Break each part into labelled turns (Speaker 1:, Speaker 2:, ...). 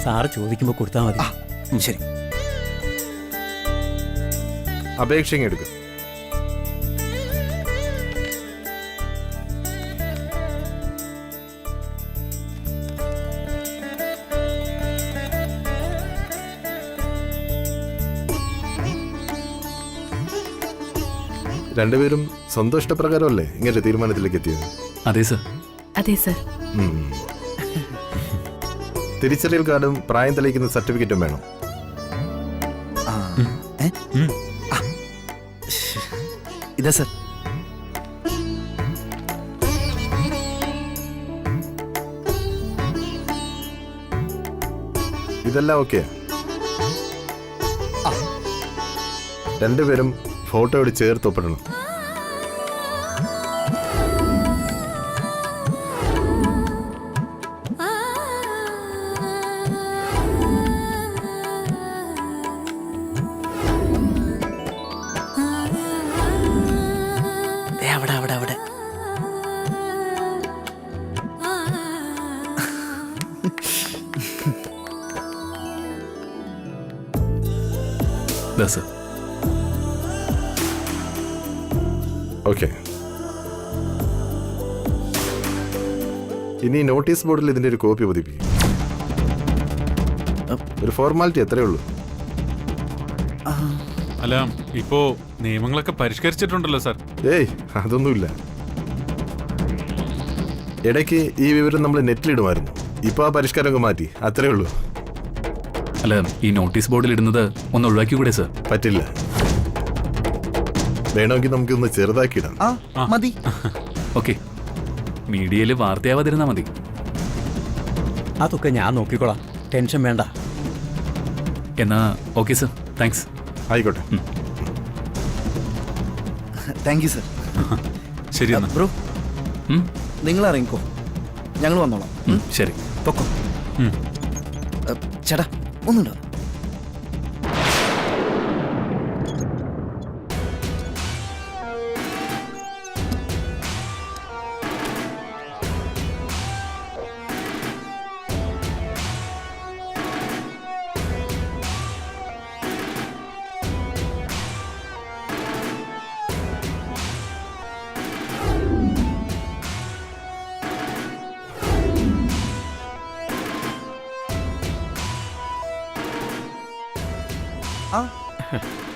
Speaker 1: Sir ചോദിക്കുമ്പോൾ കൊടുത്താൽ മതി.
Speaker 2: ശരി.
Speaker 3: അപേക്ഷ എടുക്കും. രണ്ടുപേരും സ്വന്തം ഇഷ്ടപ്രകാരമല്ലേ ഇങ്ങനെ തീരുമാനത്തിലേക്ക് എത്തിയത്?
Speaker 4: അതെ സർ.
Speaker 5: അതെ സർ.
Speaker 3: തിരിച്ചറിയൽ കാർഡും പ്രായം തെളിയിക്കുന്ന സർട്ടിഫിക്കറ്റും വേണം.
Speaker 2: ഇതാ സർ.
Speaker 3: ഇതെല്ലാം ഓക്കെ. രണ്ടുപേരും ഫോട്ടോയോട് ചേർത്ത് ഒപ്പിടണം.
Speaker 2: അവിടെ അവിടെ അവിടെ.
Speaker 4: സർ.
Speaker 3: ഓക്കെ. ഇനി നോട്ടീസ് ബോർഡിൽ ഇതിന്റെ ഒരു കോപ്പി പതിപ്പിക്കും. ഒരു ഫോർമാലിറ്റി എത്രയേ ഉള്ളൂ.
Speaker 6: അല്ല, ഇപ്പോ നിയമങ്ങളൊക്കെ പരിഷ്കരിച്ചിട്ടുണ്ടല്ലോ സാർ.
Speaker 3: ഏയ് അതൊന്നുമില്ല. ഇടയ്ക്ക് ഈ വിവരം നമ്മൾ നെറ്റിലിടുമായിരുന്നു. ഇപ്പൊ ആ പരിഷ്കാരമൊക്കെ മാറ്റി, അത്രേ ഉള്ളൂ.
Speaker 4: അല്ല, ഈ നോട്ടീസ് ബോർഡിൽ ഇടുന്നത് ഒന്ന് ഒഴിവാക്കിക്കൂടെ സർ?
Speaker 3: പറ്റില്ല. വേണമെങ്കിൽ നമുക്കൊന്ന് ചെറുതാക്കിയിടാം.
Speaker 2: മതി.
Speaker 4: ഓക്കെ. മീഡിയയിൽ വാർത്തയാവാതിരുന്നാ മതി.
Speaker 1: അതൊക്കെ ഞാൻ നോക്കിക്കോളാം, ടെൻഷൻ വേണ്ട.
Speaker 4: എന്നാ ഓക്കെ സർ, താങ്ക്സ്.
Speaker 3: ആയിക്കോട്ടെ.
Speaker 2: Thank you sir.
Speaker 4: ശരി എന്നാ.
Speaker 2: ബ്രോ, നിങ്ങൾ ഇറങ്ങിക്കോ, ഞങ്ങൾ വന്നോളാം.
Speaker 4: ശരി,
Speaker 2: പൊക്കോ. ചേട്ടാ ഒന്നുണ്ടോ?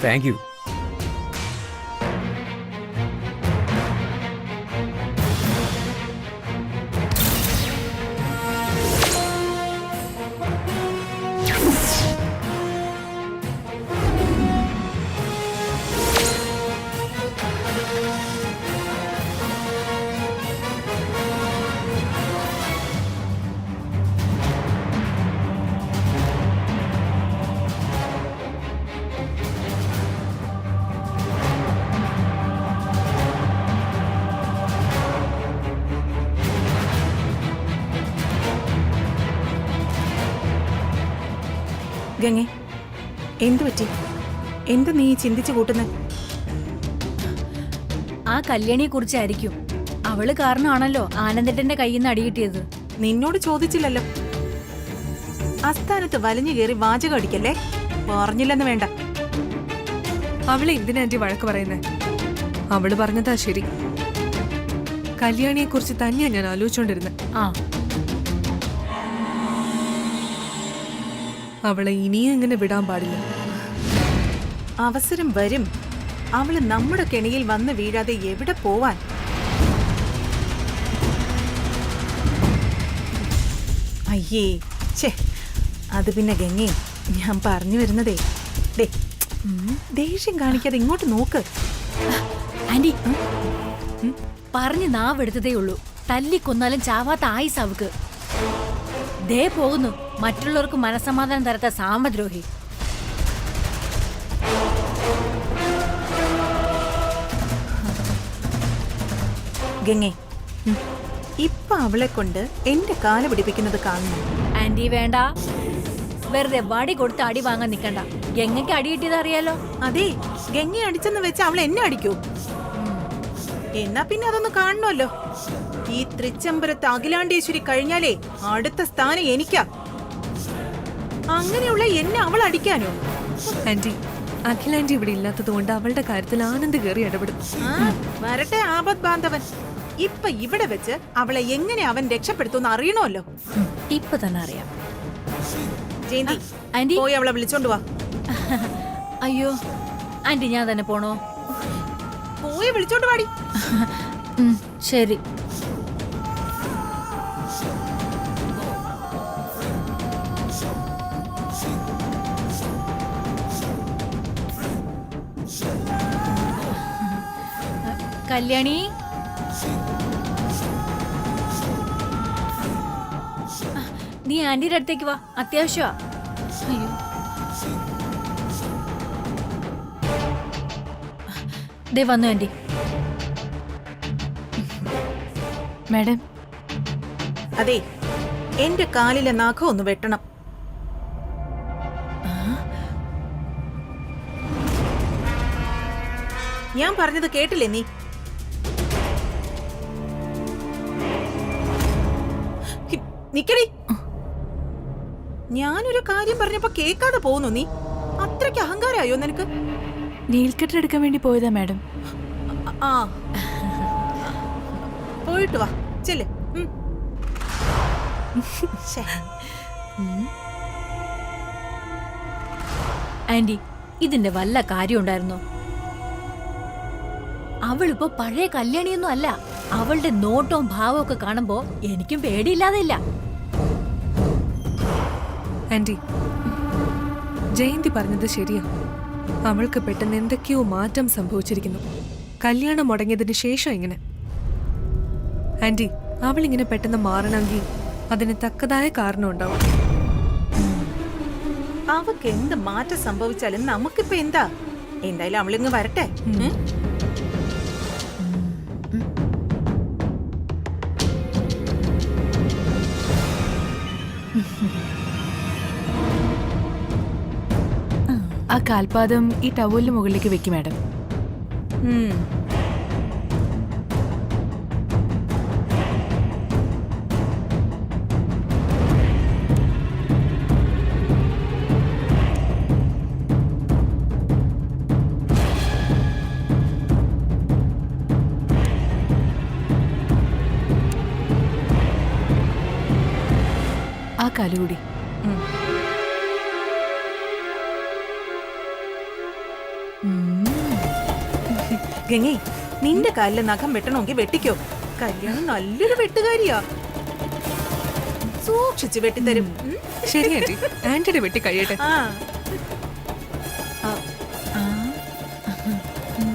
Speaker 1: Thank you.
Speaker 5: ഗംഗേ, എന്തു പറ്റി? എന്ത് നീ ചിന്തിച്ചു കൂട്ടുന്നത്?
Speaker 7: ആ കല്യാണിയെ കുറിച്ചായിരിക്കും. അവള് കാരണമാണല്ലോ ആനന്ദേട്ടന്റെ കയ്യിൽ നിന്ന് അടികിട്ടിയത്.
Speaker 5: നിന്നോട് ചോദിച്ചില്ലല്ലോ. അസ്ഥാനത്ത് വലിഞ്ഞു കയറി വാചകം അടിക്കല്ലേ. പറഞ്ഞില്ലെന്ന് വേണ്ട.
Speaker 8: അവളെ എന്തിനാ ആന്റി വഴക്ക് പറയുന്നേ? അവള് പറഞ്ഞതാ ശരി. കല്യാണിയെ കുറിച്ച് തന്നെയാ ഞാൻ ആലോചിച്ചോണ്ടിരുന്നത്. അവളെ ഇനിയും ഇങ്ങനെ വിടാൻ പാടില്ല.
Speaker 5: അവസരം വരും. അവള് നമ്മുടെ കെണിയിൽ വന്ന് വീഴാതെ എവിടെ പോവാൻ? അയ്യേ, ഛേ, അത് പിന്നെ ഗംഗേ, ഞാൻ പറഞ്ഞു വരുന്നതേ, ദേഷ്യം കാണിക്കാതെ ഇങ്ങോട്ട് നോക്ക്.
Speaker 7: ആന്റി, പറഞ്ഞ് നാവെടുത്തതേ ഉള്ളൂ. തല്ലിക്കൊന്നാലും ചാവാത്ത ആയുസ് അവക്ക്. ദേ പോകുന്നു മറ്റുള്ളവർക്ക് മനസ്സമാധാനം തരാത്ത സാമദ്രോഹി.
Speaker 5: ഗംഗേ, ഇപ്പൊ അവളെ കൊണ്ട് എന്റെ കാല് പിടിപ്പിക്കുന്നത് കാണുന്നു.
Speaker 7: ആന്റി വേണ്ട, വെറുതെ വടി കൊടുത്ത് അടി വാങ്ങാൻ നിക്കണ്ട. ഗംഗയ്ക്ക് അടി കിട്ടിയത് അറിയാലോ.
Speaker 5: അതെ, ഗംഗ അടിച്ചെന്ന് വെച്ച് അവൾ എന്നെ അടിക്കൂ? എന്നാ പിന്നെ അതൊന്ന് കാണണമല്ലോ. ഈ തൃച്ചംബരത്ത് അഖിലാണ്ടേശ്വരി കഴിഞ്ഞാലേ അടുത്ത സ്ഥാനം എനിക്കാ. അങ്ങനെയുള്ള എന്നെ അവൾ അടിക്കാനോ?
Speaker 8: ആന്റി, അഖിലാന്റി ഇവിടെ ഇല്ലാത്തത് കൊണ്ട് അവളുടെ കാര്യത്തിൽ ആനന്ദ് കയറി ഇടപെടും.
Speaker 5: ആ, വരട്ടെ ആപത് ബാന്ധവൻ. ഇപ്പൊ ഇവിടെ വെച്ച് അവളെ എങ്ങനെ അവൻ രക്ഷപ്പെടുത്തുമെന്ന് അറിയണമല്ലോ.
Speaker 7: ഇപ്പൊ തന്നെ അറിയാം.
Speaker 5: ജയന്തി,
Speaker 7: ആന്റി.
Speaker 5: പോയി അവളെ വിളിച്ചോണ്ട് വാ.
Speaker 7: അയ്യോ ആന്റി, ഞാൻ തന്നെ പോണോ?
Speaker 5: പോയി വിളിച്ചോണ്ട് വാടി.
Speaker 7: ശരി. കല്യാണി, നീ ആന്റിയുടെ അടുത്തേക്ക് വാ, അത്യാവശ്യമാ. അയ്യോ, ദേ വന്നു ആന്റി.
Speaker 9: മാഡം,
Speaker 5: അതെ, എന്റെ കാലിലെ നഖം ഒന്ന് വെട്ടണം. ഞാൻ പറഞ്ഞത് കേട്ടില്ലേ നീ? നിക്കടി. ഞാനൊരു കാര്യം പറഞ്ഞപ്പോ കേൾക്കാതെ പോകുന്നു നീ. അത്രയ്ക്ക് അഹങ്കാരായോ നിനക്ക്?
Speaker 9: നെയിൽ കട്ടർ എടുക്കാൻ വേണ്ടി പോയതാ മാഡം.
Speaker 5: ആ, പോയിട്ട് വാ, ചെല്ല്. ശ്ശേ.
Speaker 7: ആന്റി, ഇതിന്റെ വല്ല കാര്യം ഉണ്ടായിരുന്നോ? അവളിപ്പോ പഴയ കല്യാണിയൊന്നും അല്ല. അവളുടെ നോട്ടവും ഭാവവും ഒക്കെ കാണുമ്പോ എനിക്കും പേടിയില്ലാതില്ല.
Speaker 8: ആന്റി, ജയന്തി പറഞ്ഞത് ശരിയാ. അവൾക്ക് പെട്ടെന്ന് എന്തൊക്കെയോ മാറ്റം സംഭവിച്ചിരിക്കുന്നു. കല്യാണം മുടങ്ങിയതിന് ശേഷം ഇങ്ങനെ. ആന്റി, അവളിങ്ങനെ പെട്ടെന്ന് മാറണമെങ്കിൽ അതിന് തക്കതായ കാരണം ഉണ്ടാവും.
Speaker 5: അവക്ക് എന്ത് മാറ്റം സംഭവിച്ചാലും നമുക്കിപ്പോ എന്താ? എന്തായാലും അവളിങ്ങ് വരട്ടെ.
Speaker 9: ആ കാൽപാദം ഈ ടവലിന് മുകളിലേക്ക് വെക്കും മാഡം. ആ കാലുകൂടി.
Speaker 5: ഗംഗേ, നിന്റെ കാലിലെ നഖം വെട്ടണമെങ്കിൽ വെട്ടിക്കോ. കല്യാണം നല്ലൊരു വെട്ടുകാരിയാ. സൂക്ഷിച്ച് വെട്ടിത്തരും.
Speaker 8: ശരി ആന്റി, ആന്റിയുടെ വെട്ടി കഴിയട്ടെ.
Speaker 5: ആ,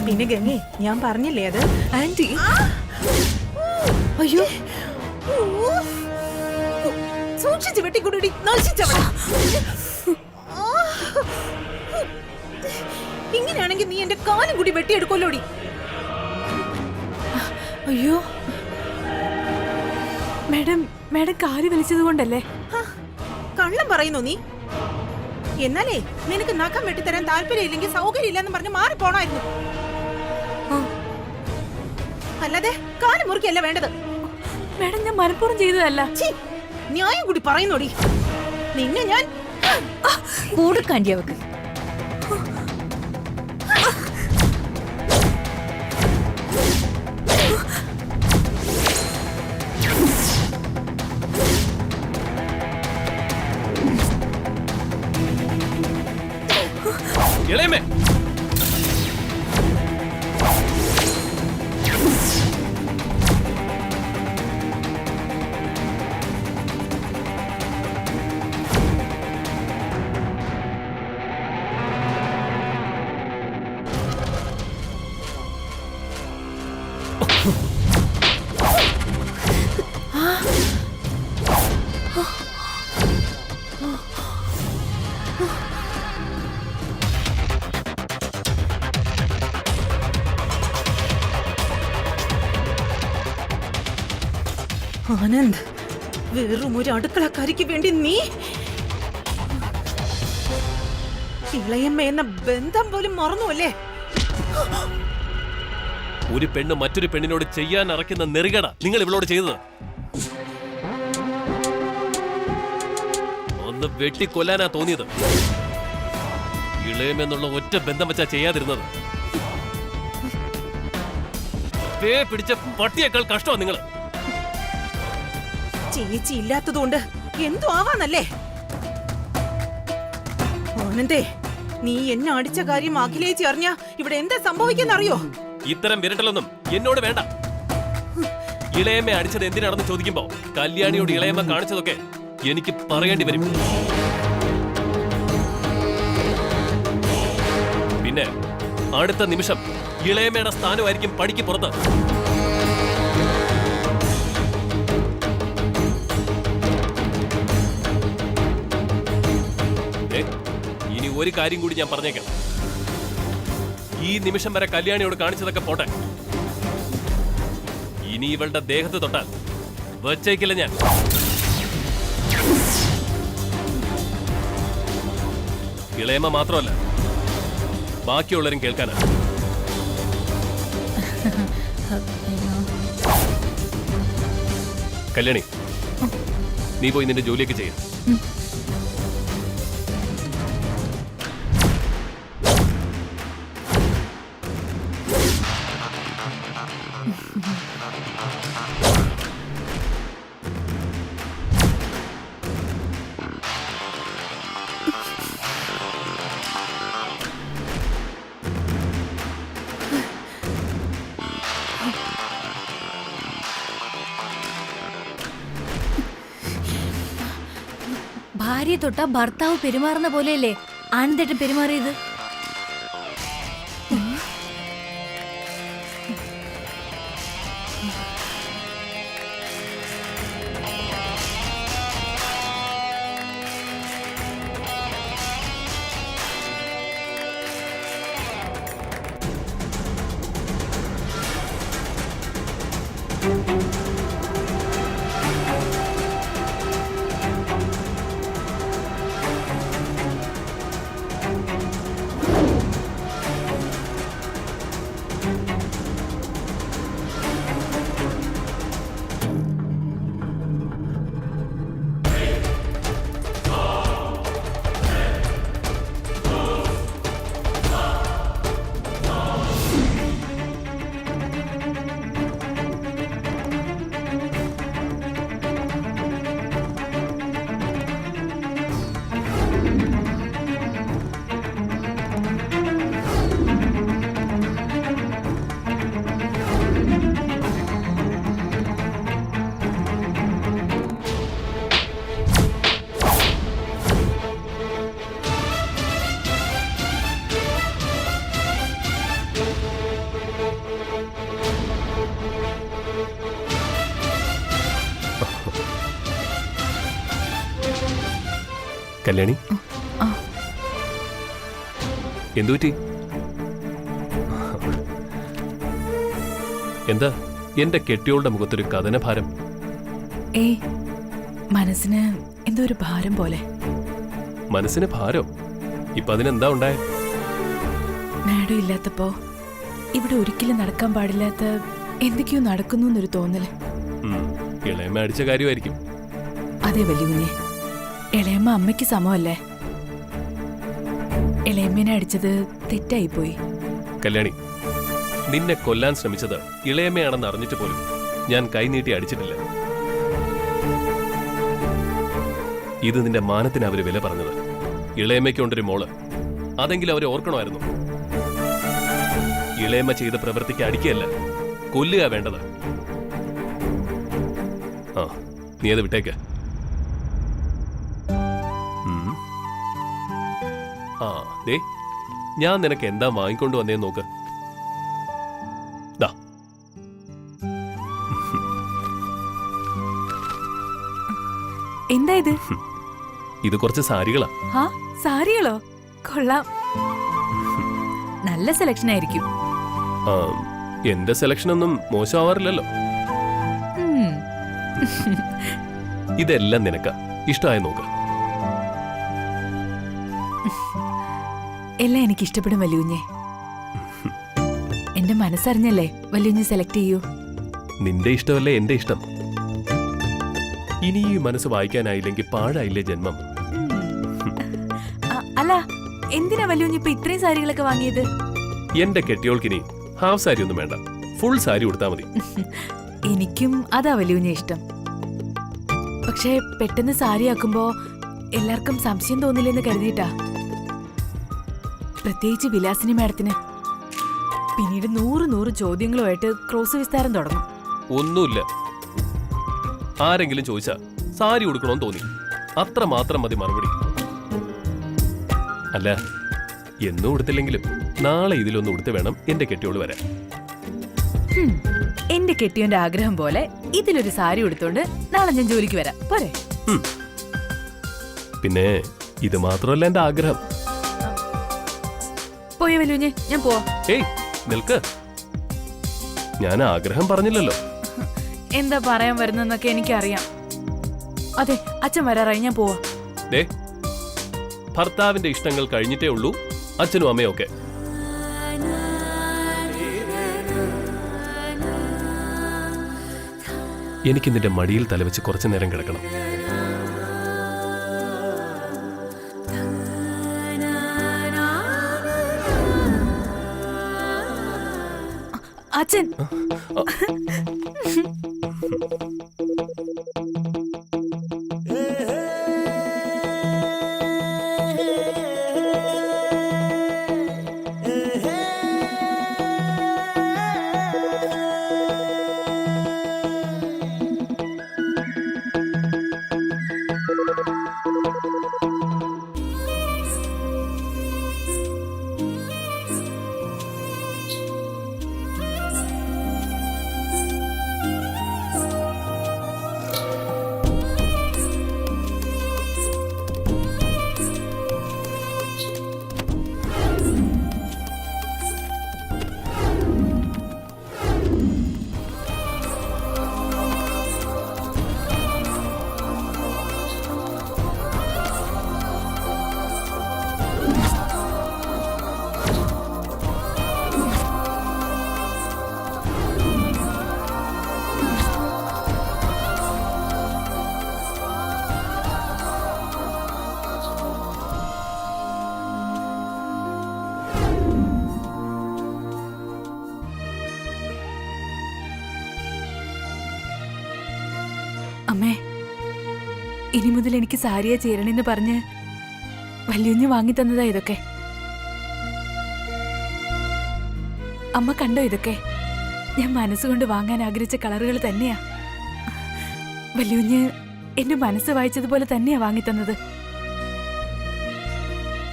Speaker 5: പിന്നെ ഗംഗേ, ഞാൻ പറഞ്ഞില്ലേ അത്?
Speaker 8: ആന്റി,
Speaker 5: അയ്യോ, സൂക്ഷിച്ച് വെട്ടിക്കൊടുടി. ഇങ്ങനെയാണെങ്കിൽ നീ എന്റെ കാലും കൂടി വെട്ടിയെടുക്കല്ലോടി.
Speaker 9: അയ്യോ മാഡം, മാഡം കാല് വലിച്ചത് കൊണ്ടല്ലേ?
Speaker 5: കള്ളം പറയുന്നു നീ. എന്നാലേ നിനക്ക് നഖം വെട്ടിത്തരാൻ താല്പര്യമില്ലെങ്കിൽ സൗകര്യം ഇല്ലെന്ന് പറഞ്ഞ് മാറിപ്പോണായിരുന്നു. അല്ലാതെ കാല് മുറിക്കല്ല വേണ്ടത്.
Speaker 9: മാഡം, ഞാൻ മനഃപൂർവ്വം ചെയ്തതല്ല.
Speaker 5: ന്യായം കൂടി പറയുന്നോടി. നിന്നെ ഞാൻ
Speaker 7: കൊടുക്കാണ്ടി അവക്ക്.
Speaker 10: ഇളയമേ,
Speaker 5: ആനന്ദ്, വെറും ഒരു അടുക്കളക്കാരിക്ക് വേണ്ടി നീ ഇളയമ്മ എന്ന ബന്ധം പോലും മറന്നുവല്ലേ?
Speaker 10: ഒരു പെണ്ണ് മറ്റൊരു പെണ്ണിനോട് ചെയ്യാൻ അറക്കുന്ന നെറുകട നിങ്ങൾ ഇവളോട് ചെയ്തത്. ആ ഒന്ന് വെട്ടിക്കൊല്ലാനാ തോന്നിയത്. ഇളയമെന്നുള്ള ഒറ്റ ബന്ധം വെച്ചാ ചെയ്യാതിരുന്നത്. പേ പിടിച്ച പട്ടിയേക്കാൾ കഷ്ടമാണ് നിങ്ങൾ.
Speaker 5: ചേച്ചി ഇല്ലാത്തതുകൊണ്ട് എന്തോ ആവാന്നല്ലേ? ആനന്ദേ, നീ എന്നെ അടിച്ച കാര്യം അഖിലേച്ചി അറിഞ്ഞ ഇവിടെ എന്താ സംഭവിക്കുന്നറിയോ?
Speaker 10: ഇത്തരം വിരട്ടലൊന്നും എന്നോട് വേണ്ട. ഇളയമ്മ അടിച്ചത് എന്തിനാണെന്ന് ചോദിക്കുമ്പോ കല്യാണിയോട് ഇളയമ്മ കാണിച്ചതൊക്കെ എനിക്ക് പറയേണ്ടി വരും. പിന്നെ അടുത്ത നിമിഷം ഇളയമ്മയുടെ സ്ഥാനമായിരിക്കും പടിക്ക് പുറത്ത്. ഇനി ഒരു കാര്യം കൂടി ഞാൻ പറഞ്ഞേക്കാം. ഈ നിമിഷം വരെ കല്യാണിയോട് കാണിച്ചതൊക്കെ പോട്ടെ. ഇനി ഇവളുടെ ദേഹത്ത് തൊട്ടാൽ വച്ചേക്കില്ല ഞാൻ. ഇളയമ്മ മാത്രമല്ല, ബാക്കിയുള്ളവരും കേൾക്കാനാ. കല്യാണി, നീ പോയി നിന്റെ ജോലിയൊക്കെ ചെയ്യാം.
Speaker 7: ഭാര്യ തൊട്ടാ ഭർത്താവ് പെരുമാറുന്ന പോലെയല്ലേ ആനന്ദേട്ടൻ പെരുമാറിയത്? കല്യാണി, എന്തുപറ്റി? എന്താ എന്റെ കെട്ടിയോളുടെ മുഖത്തൊരു കഥനഭാരം?
Speaker 9: ഏയ്, മനസ്സിന് എന്തോ ഒരു ഭാരം പോലെ.
Speaker 10: മനസ്സിന് ഭാരോ? ഇപ്പൊ അതിനെന്താ ഉണ്ടായ?
Speaker 9: മാഡം ഇല്ലാത്തപ്പോ ഇവിടെ ഒരിക്കലും നടക്കാൻ പാടില്ലാത്ത എന്തൊക്കെയോ നടക്കുന്നു എന്നൊരു തോന്നല്.
Speaker 10: ഇളയമ്മ അടിച്ച കാര്യമായിരിക്കും.
Speaker 9: അതെ വലിയ കുഞ്ഞെ, ഇളയമ്മ അമ്മയ്ക്ക് സമമല്ലേ? ഇളയമ്മേനെ അടിച്ചത് തെറ്റായിപ്പോയി.
Speaker 10: കല്യാണി, നിന്നെ കൊല്ലാൻ ശ്രമിച്ചത് ഇളയമ്മയാണെന്ന് അറിഞ്ഞിട്ട് പോലും ഞാൻ കൈനീട്ടി അടിച്ചിട്ടില്ല. ഇത് നിന്റെ മാനത്തിന് അവര് വില പറഞ്ഞത്. ഇളയമ്മയ്ക്കൊണ്ടൊരു മോള്, അതെങ്കിലും അവരെ ഓർക്കണമായിരുന്നു. ഇളയമ്മ ചെയ്ത പ്രവൃത്തിക്ക് അടിക്കുകയല്ല, കൊല്ലുക വേണ്ടത്. ആ, നീ അത് വിട്ടേക്ക്. ആ ദേ, ഞാൻ നിനക്ക് എന്താ വാങ്ങിക്കൊണ്ട് വന്നേ നോക്ക്. ദാ,
Speaker 9: എന്താ ഇത്?
Speaker 10: ഇത് കുറച്ച് സാരികളാ.
Speaker 9: ഹാ, സാരികളോ? കൊള്ളാം, നല്ല സെലക്ഷൻ ആയിരിക്കും.
Speaker 10: ആ, എന്റെ സെലക്ഷൻ ഒന്നും മോശമാവാറില്ലല്ലോ. ഇതെല്ലാം നിനക്ക ഇഷ്ടമായ നോക്ക്.
Speaker 9: എല്ലാം എനിക്ക് ഇഷ്ടപ്പെടും വലിയുഞ്ഞെ. എന്റെ മനസ്സറിഞ്ഞല്ലേ വലിയുഞ്ഞ് സെലക്ട് ചെയ്യൂ.
Speaker 10: നിന്റെ ഇഷ്ടമല്ലേ എന്റെ ഇഷ്ടം. ഇനി ഈ മനസ്സ് വായിക്കാനായില്ലെങ്കിൽ പാഴായില്ലേ ജന്മം.
Speaker 9: അല്ല എന്തിനാ വല്യുഞ്ഞി ഇപ്പൊ ഇത്രയും സാരികളൊക്കെ വാങ്ങിയത്?
Speaker 10: എന്റെ കെട്ടിയോൾക്കിനി ഹാഫ് സാരി ഒന്നും വേണ്ട, ഫുൾ സാരി ഉടുത്താ മതി.
Speaker 9: എനിക്കും അതാ വല്യുഞ്ഞ ഇഷ്ടം. പക്ഷേ പെട്ടെന്ന് സാരി ആക്കുമ്പോ എല്ലാവർക്കും സംശയം തോന്നില്ലെന്ന് കരുതിയിട്ടാ. പ്രത്യേകിച്ച് വിലാസിനി മാഡത്തിന്. പിന്നീട് 100 ചോദ്യങ്ങളുമായിട്ട് ക്രോസ് വിസ്താരം തുടങ്ങും.
Speaker 10: ഒന്നുമില്ല, ആരെങ്കിലും ചോദിച്ചാ സാരി ഉടുക്കണമെന്ന് തോന്നി, അത്ര മാത്രം മതി മറുപടി. അല്ല, എന്നും ഉടുത്തില്ലെങ്കിലും നാളെ ഇതിലൊന്ന് ഉടുത്ത് വേണം എന്റെ കെട്ടിയോള് വരാൻ.
Speaker 9: എന്റെ കെട്ടിയോന്റെ ആഗ്രഹം പോലെ ഇതിലൊരു സാരി ഉടുത്തോണ്ട് നാളെ ഞാൻ ജോലിക്ക് വരാം, പോരെ?
Speaker 10: പിന്നെ ഇത് മാത്രമല്ല എന്റെ ആഗ്രഹം.
Speaker 9: പോയ വല്യുഞ്ഞ്, ഞാൻ പോവാ.
Speaker 10: ഏയ് നിൽക്ക്, ഞാൻ ആഗ്രഹം പറഞ്ഞില്ലല്ലോ.
Speaker 9: എന്താ പറയാൻ വരുന്നൊക്കെ എനിക്കറിയാം. അതെ, അച്ഛൻ വരാറായി, ഞാൻ പോവാ.
Speaker 10: ദേ, ഭർത്താവിന്റെ ഇഷ്ടങ്ങൾ കഴിഞ്ഞിട്ടേ ഉള്ളൂ അച്ഛനും അമ്മയും ഒക്കെ. എനിക്ക് നിന്റെ മടിയിൽ തലവെച്ച് കുറച്ചു നേരം കിടക്കണം.
Speaker 9: അച്ഛൻ, അമ്മേ, ഇനി മുതൽ എനിക്ക് സാരിയാ ചേരണെന്ന് പറഞ്ഞ് വല്യുഞ്ഞ് വാങ്ങി തന്നതാ ഇതൊക്കെ. അമ്മ കണ്ടോ ഇതൊക്കെ? ഞാൻ മനസ്സുകൊണ്ട് വാങ്ങാൻ ആഗ്രഹിച്ച കളറുകൾ തന്നെയാ. വല്യുഞ്ഞ് എന്റെ മനസ്സ് വായിച്ചതുപോലെ തന്നെയാ വാങ്ങി തന്നത്.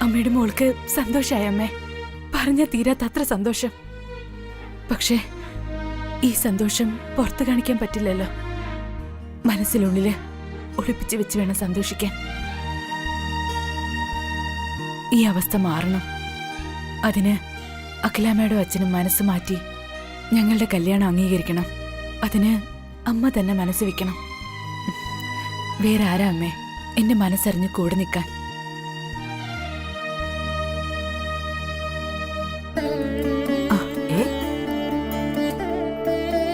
Speaker 9: അമ്മയുടെ മോൾക്ക് സന്തോഷായ അമ്മേ, പറഞ്ഞാ തീരാത്തത്ര സന്തോഷം. പക്ഷേ ഈ സന്തോഷം പുറത്തു കാണിക്കാൻ പറ്റില്ലല്ലോ. മനസ്സിനുള്ളില് ഒളിപ്പിച്ച് വെച്ച് വേണം സന്തോഷിക്കാൻ. ഈ അവസ്ഥ മാറണം. അതിന് അഖിലാമ്മയുടെ അച്ഛനും മനസ്സ് മാറ്റി ഞങ്ങളുടെ കല്യാണം അംഗീകരിക്കണം. അതിന് അമ്മ തന്നെ മനസ്സ് വെക്കണം. വേറെ ആരാ അമ്മേ എന്റെ മനസ്സറിഞ്ഞ് കൂടെ നിൽക്കാൻ?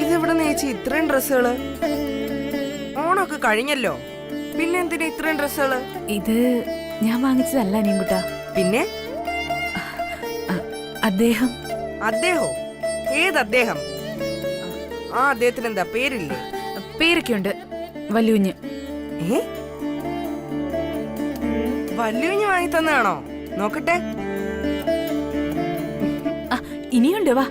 Speaker 5: ഇതെവിടെ ചേച്ചി ഇത്രയും ഡ്രസ്സുകള്? ഓണമൊക്കെ കഴിഞ്ഞല്ലോ, പിന്നെ എന്തിനാ ഇത്രയും ഡ്രസ്സുകള്?
Speaker 9: ഇത് ഞാൻ വാങ്ങിച്ചതല്ല നീങ്കുട്ടാ.
Speaker 5: പിന്നെ
Speaker 9: അദ്ദേഹം.
Speaker 5: അദ്ദേഹോ? ഏത് അദ്ദേഹം? ആ അദ്ദേഹത്തിന് എന്താ പേരില്ലേ?
Speaker 9: പേരൊക്കെ ഉണ്ട്, വല്യുഞ്ഞ്.
Speaker 5: വല്യുഞ്ഞ് വാങ്ങി തന്നാണോ? നോക്കട്ടെ.
Speaker 9: ഇനിയുണ്ട്, വാ.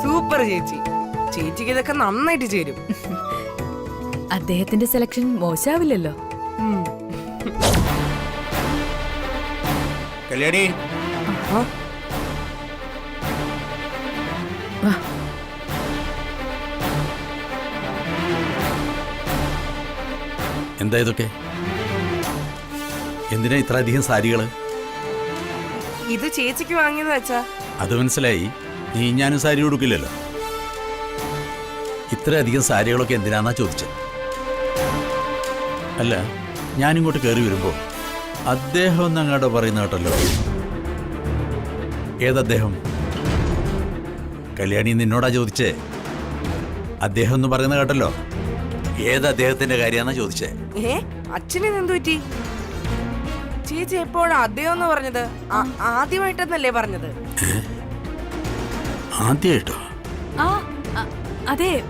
Speaker 5: സൂപ്പർ ചേച്ചി, ചേച്ചിക്ക് ഇതൊക്കെ നന്നായിട്ട് ചേരും.
Speaker 9: അദ്ദേഹത്തിന്റെ സെലക്ഷൻ മോശാവില്ലല്ലോ.
Speaker 2: കല്യാണി,
Speaker 1: എന്താ ഇതൊക്കെ? എന്തിനാ ഇത്ര അധികം സാരികള്?
Speaker 5: ഇത് ചേച്ചിക്ക് വാങ്ങിയത് അച്ഛാ.
Speaker 1: അത് മനസ്സിലായി. നീ ഞാനും സാരി കൊടുക്കില്ലല്ലോ. ഇത്ര അധികം സാരികളൊക്കെ എന്തിനാന്നാ ചോദിച്ചത്. അല്ല, ഞാനിങ്ങോട്ട് കയറി വരുമ്പോ അദ്ദേഹം എന്നങ്ങാട്ടോ പറയുന്ന കേട്ടല്ലോ. ഏതദ്ദേഹം? കല്യാണി നിന്നോടാ ചോദിച്ചേ. അദ്ദേഹം ഒന്ന് പറയുന്ന കേട്ടല്ലോ. ഏത് അദ്ദേഹത്തിന്റെ കാര്യമാണെന്നാ ചോദിച്ചേ.
Speaker 11: അച്ഛനെ എന്തു പറ്റി? ചേച്ചി എപ്പോഴാ അദ്ദേഹം എന്ന് പറഞ്ഞത്? ആദ്യമായിട്ടെന്നല്ലേ പറഞ്ഞത്?
Speaker 1: ആദ്യമായിട്ടോ?
Speaker 9: ആ അ- അതെ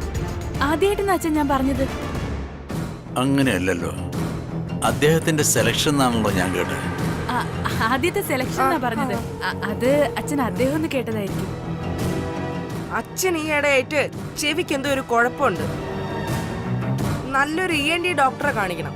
Speaker 9: ആദ്യമായിട്ടെന്ന് അച്ഛൻ ഞാൻ പറഞ്ഞത്.
Speaker 1: അങ്ങനെയല്ലല്ലോ, അദ്ദേഹത്തിന്റെ സെലക്ഷൻ എന്നാണല്ലോ ഞാൻ കേട്ടത്.
Speaker 9: ആദ്യത്തെ സെലക്ഷൻ എന്നാ പറഞ്ഞത്. അത് അച്ഛൻ അദ്ദേഹം ഒന്ന് കേട്ടതായിരിക്കും.
Speaker 11: അച്ഛൻ ഈ ഇടയായിട്ട് ചെവിക്ക് എന്തോ ഒരു കുഴപ്പമുണ്ട്. നല്ലൊരു ENT ഡോക്ടറെ കാണിക്കണം.